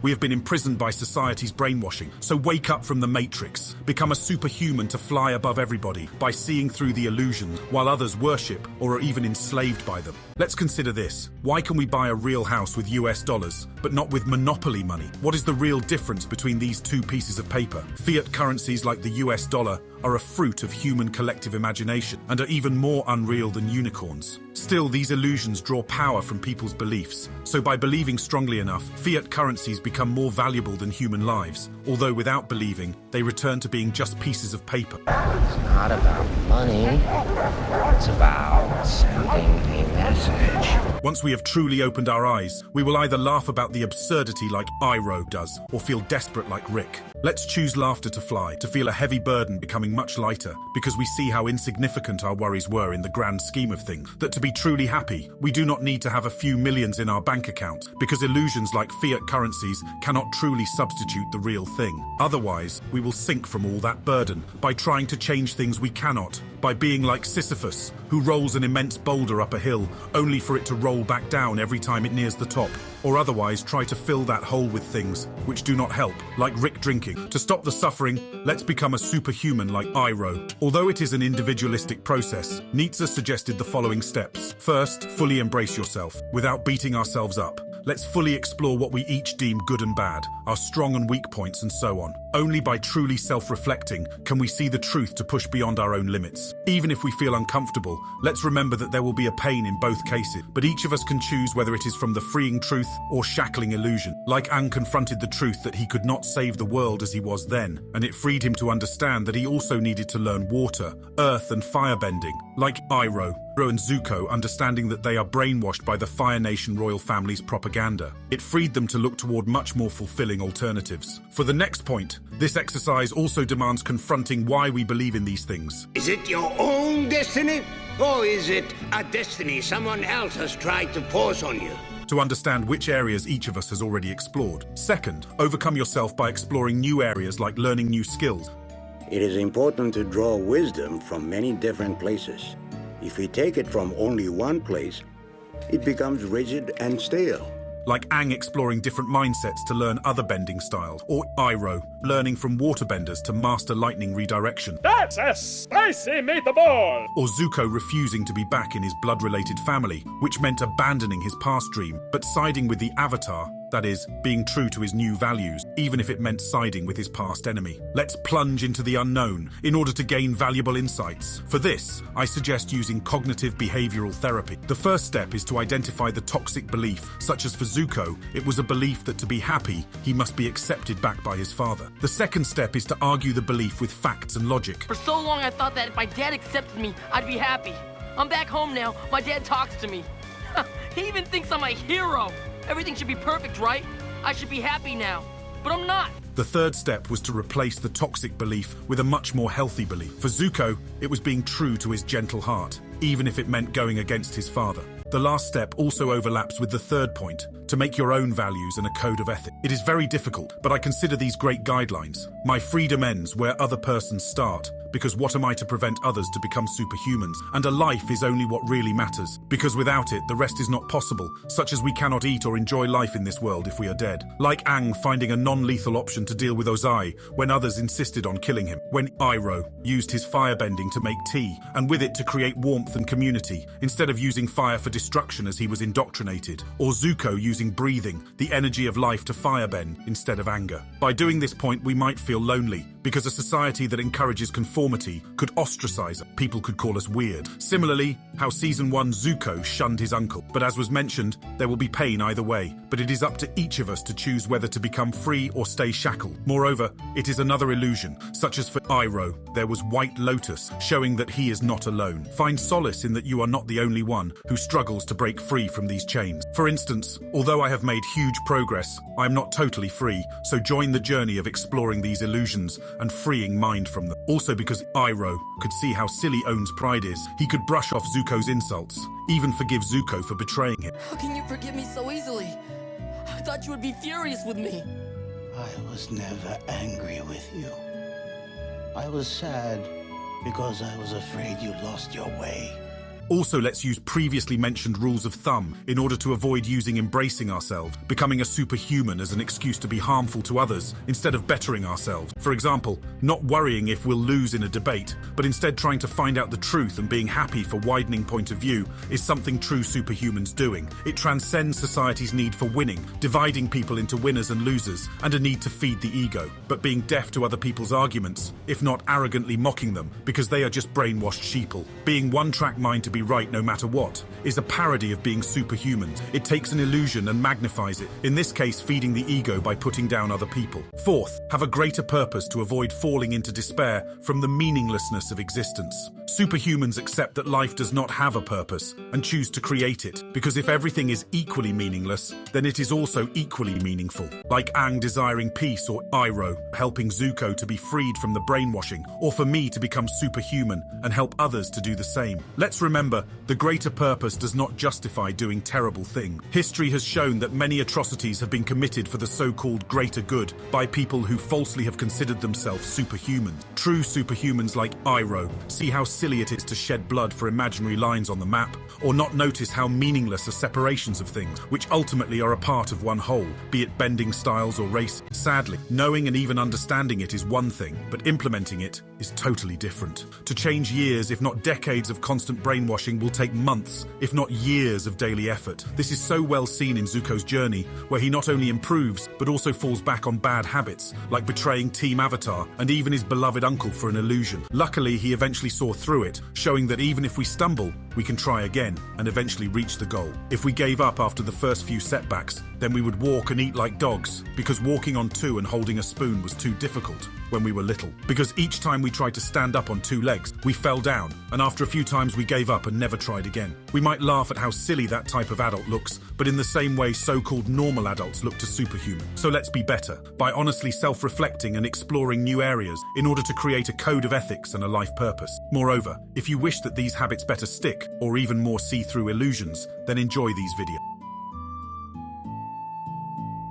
We have been imprisoned by society's brainwashing, so wake up from the matrix. Become a superhuman to fly above everybody by seeing through the illusion while others worship or are even enslaved by them. Let's consider this. Why can we buy a real house with US dollars, but not with monopoly money? What is the real difference between these two pieces of paper? Fiat currencies like the US dollar are a fruit of human collective imagination and are even more unreal than unicorns. Still, these illusions draw power from people's beliefs. So by believing strongly enough, fiat currencies become more valuable than human lives, although without believing, they return to being just pieces of paper. It's not about money. It's about sending a message. Once we have truly opened our eyes, we will either laugh about the absurdity like Iroh does, or feel desperate like Rick. Let's choose laughter to fly, to feel a heavy burden becoming much lighter, because we see how insignificant our worries were in the grand scheme of things. That to be truly happy, we do not need to have a few millions in our bank account, because illusions like fiat currencies cannot truly substitute the real thing. Otherwise, we will sink from all that burden by trying to change things we cannot, by being like Sisyphus, who rolls an immense boulder up a hill, only for it to roll back down every time it nears the top, or otherwise try to fill that hole with things which do not help, like Rick drinking. To stop the suffering, let's become a superhuman like Iroh. Although it is an individualistic process, Nietzsche suggested the following steps. First, fully embrace yourself, without beating ourselves up. Let's fully explore what we each deem good and bad, our strong and weak points and so on. Only by truly self-reflecting can we see the truth to push beyond our own limits. Even if we feel uncomfortable, let's remember that there will be a pain in both cases, but each of us can choose whether it is from the freeing truth or shackling illusion. Like Aang confronted the truth that he could not save the world as he was then, and it freed him to understand that he also needed to learn water, earth and firebending. Like Iroh and Zuko understanding that they are brainwashed by the Fire Nation royal family's propaganda. It freed them to look toward much more fulfilling alternatives. For the next point, this exercise also demands confronting why we believe in these things. Is it your own destiny? Or is it a destiny someone else has tried to force on you? To understand which areas each of us has already explored. Second, overcome yourself by exploring new areas like learning new skills. It is important to draw wisdom from many different places. If we take it from only one place, it becomes rigid and stale. Like Aang exploring different mindsets to learn other bending styles, or Iroh learning from waterbenders to master lightning redirection. That's a spicy meatball! Or Zuko refusing to be back in his blood-related family, which meant abandoning his past dream, but siding with the Avatar, that is, being true to his new values, even if it meant siding with his past enemy. Let's plunge into the unknown in order to gain valuable insights. For this, I suggest using cognitive behavioral therapy. The first step is to identify the toxic belief, such as for Zuko, it was a belief that to be happy, he must be accepted back by his father. The second step is to argue the belief with facts and logic. For so long I thought that if my dad accepted me, I'd be happy. I'm back home now, my dad talks to me. He even thinks I'm a hero. Everything should be perfect, right? I should be happy now, but I'm not. The third step was to replace the toxic belief with a much more healthy belief. For Zuko, it was being true to his gentle heart, even if it meant going against his father. The last step also overlaps with the third point, to make your own values and a code of ethics. It is very difficult, but I consider these great guidelines. My freedom ends where other persons start, because what am I to prevent others to become superhumans? And a life is only what really matters, because without it, the rest is not possible, such as we cannot eat or enjoy life in this world if we are dead. Like Aang finding a non-lethal option to deal with Ozai when others insisted on killing him. When Iroh used his firebending to make tea, and with it to create warmth and community, instead of using fire for destruction as he was indoctrinated. Or Zuko using breathing, the energy of life to firebend instead of anger. By doing this point, we might feel lonely, because a society that encourages conformity could ostracize us. People could call us weird. Similarly, how Season 1 Zuko shunned his uncle. But as was mentioned, there will be pain either way. But it is up to each of us to choose whether to become free or stay shackled. Moreover, it is another illusion, such as for Iroh, there was White Lotus, showing that he is not alone. Find solace in that you are not the only one who struggles to break free from these chains. For instance, although I have made huge progress, I am not totally free, so join the journey of exploring these illusions and freeing mind from them. Also because Iroh could see how silly Owen's pride is, he could brush off Zuko's insults, even forgive Zuko for betraying him. How can you forgive me so easily? I thought you would be furious with me. I was never angry with you. I was sad because I was afraid you lost your way. Also, let's use previously mentioned rules of thumb in order to avoid using embracing ourselves, becoming a superhuman as an excuse to be harmful to others instead of bettering ourselves. For example, not worrying if we'll lose in a debate, but instead trying to find out the truth and being happy for widening point of view is something true superhumans doing. It transcends society's need for winning, dividing people into winners and losers, and a need to feed the ego, but being deaf to other people's arguments, if not arrogantly mocking them, because they are just brainwashed sheeple. Being one-track mind to be right no matter what is a parody of being superhuman. It takes an illusion and magnifies it, in this case feeding the ego by putting down other people. Fourth, have a greater purpose to avoid falling into despair from the meaninglessness of existence. Superhumans accept that life does not have a purpose and choose to create it, because if everything is equally meaningless, then it is also equally meaningful. Like Aang desiring peace, or Iroh helping Zuko to be freed from the brainwashing, or for me to become superhuman and help others to do the same. Let's remember, the greater purpose does not justify doing terrible things. History has shown that many atrocities have been committed for the so-called greater good by people who falsely have considered themselves superhuman. True superhumans like Iroh see how silly it is to shed blood for imaginary lines on the map, or not notice how meaningless are separations of things, which ultimately are a part of one whole, be it bending styles or race. Sadly, knowing and even understanding it is one thing, but implementing it is totally different. To change years, if not decades of constant brainwashing will take months, if not years of daily effort. This is so well seen in Zuko's journey, where he not only improves, but also falls back on bad habits, like betraying Team Avatar and even his beloved uncle for an illusion. Luckily, he eventually saw through it, showing that even if we stumble, we can try again and eventually reach the goal. If we gave up after the first few setbacks, then we would walk and eat like dogs, because walking on two and holding a spoon was too difficult when we were little. Because each time we tried to stand up on two legs, we fell down, and after a few times we gave up and never tried again. We might laugh at how silly that type of adult looks, but in the same way so-called normal adults look to superhuman. So let's be better, by honestly self-reflecting and exploring new areas in order to create a code of ethics and a life purpose. Moreover, if you wish that these habits better stick, or even more see-through illusions, then enjoy these videos.